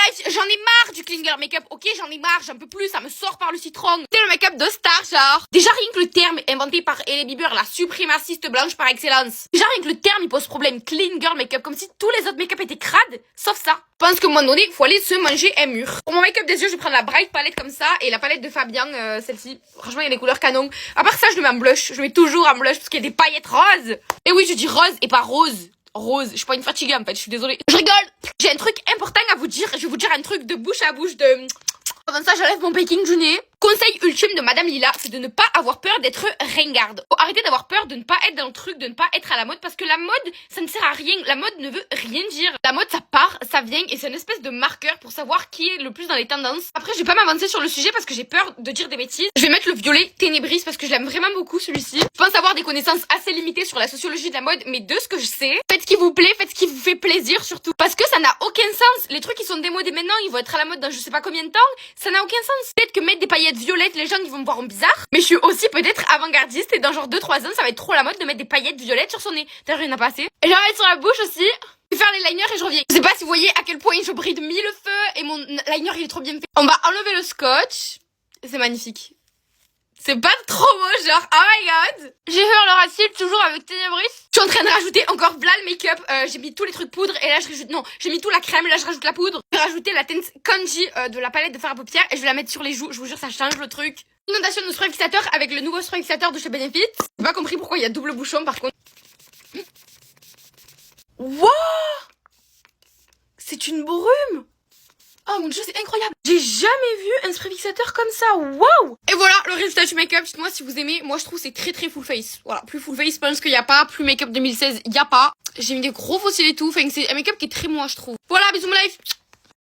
life, j'en ai marre du clean girl make-up, ok, j'en ai marre, j'en peux plus, ça me sort par le citron. C'est le make-up de star, genre. Déjà rien que le terme inventé par Hailey Bieber, la suprémaciste blanche par excellence. Déjà rien que le terme il pose problème, clean girl make-up, comme si tous les autres make-up étaient crades, sauf ça. Je pense qu'à un moment donné, il faut aller se manger un mur. Pour mon make-up des yeux, je vais prendre la Bright palette comme ça et la palette de Fabien, celle-ci. Franchement, il y a des couleurs canon. À part ça, je le mets en blush. Je le mets toujours en blush parce qu'il y a des paillettes roses. Et oui, je dis rose et pas rose. Rose, je suis pas une fatiguée en fait, je suis désolée. Je rigole. J'ai un truc important à vous dire. Je vais vous dire un truc de bouche à bouche de... Avant ça, j'enlève mon baking du nez. Conseil ultime de Madame Lila, c'est de ne pas avoir peur d'être ringarde. Faut arrêter d'avoir peur de ne pas être dans le truc, de ne pas être à la mode, parce que la mode, ça ne sert à rien. La mode ne veut rien dire. La mode, ça part, ça vient, et c'est une espèce de marqueur pour savoir qui est le plus dans les tendances. Après, je vais pas m'avancer sur le sujet parce que j'ai peur de dire des bêtises. Je vais mettre le violet ténébris parce que je l'aime vraiment beaucoup, celui-ci. Je pense avoir des connaissances assez limitées sur la sociologie de la mode, mais de ce que je sais, faites ce qui vous plaît, faites ce qui vous fait plaisir surtout. Parce que ça n'a aucun sens. Les trucs qui sont démodés maintenant, ils vont être à la mode dans je sais pas combien de temps. Ça n'a aucun sens. Peut-être que mettre des paillettes violettes, les gens ils vont me voir en bizarre. Mais je suis aussi peut-être avant-gardiste et dans genre 2-3 ans, ça va être trop la mode de mettre des paillettes violettes sur son nez. D'ailleurs, il y en a pas assez. Et j'en vais mettre sur la bouche aussi. Je vais faire les liners et je reviens. Je sais pas si vous voyez à quel point je brille de mille feux et mon liner il est trop bien fait. On va enlever le scotch. C'est magnifique. C'est pas trop beau, genre, oh my god. J'ai fait un Laura Cils toujours avec Ténébris. Je suis en train de rajouter encore bla le make-up. J'ai mis tous les trucs poudre et là je rajoute, non, j'ai mis tout la crème, là je rajoute la poudre. Je vais rajouter la teinte Kanji de la palette de fard à paupières et je vais la mettre sur les joues. Je vous jure, ça change le truc. Inondation de spray fixateur avec le nouveau spray fixateur de chez Benefit. J'ai pas compris pourquoi il y a double bouchon par contre. Wow! C'est une brume! Oh mon dieu, c'est incroyable! J'ai jamais vu un spray fixateur comme ça, waouh! Et voilà, le résultat du make-up, dites-moi si vous aimez. Moi je trouve c'est très très full face. Voilà, plus full face, je pense qu'il y a pas. Plus make-up 2016, il y a pas. J'ai mis des gros fossiles et tout, enfin c'est un make-up qui est très moi je trouve. Voilà, bisous mon life!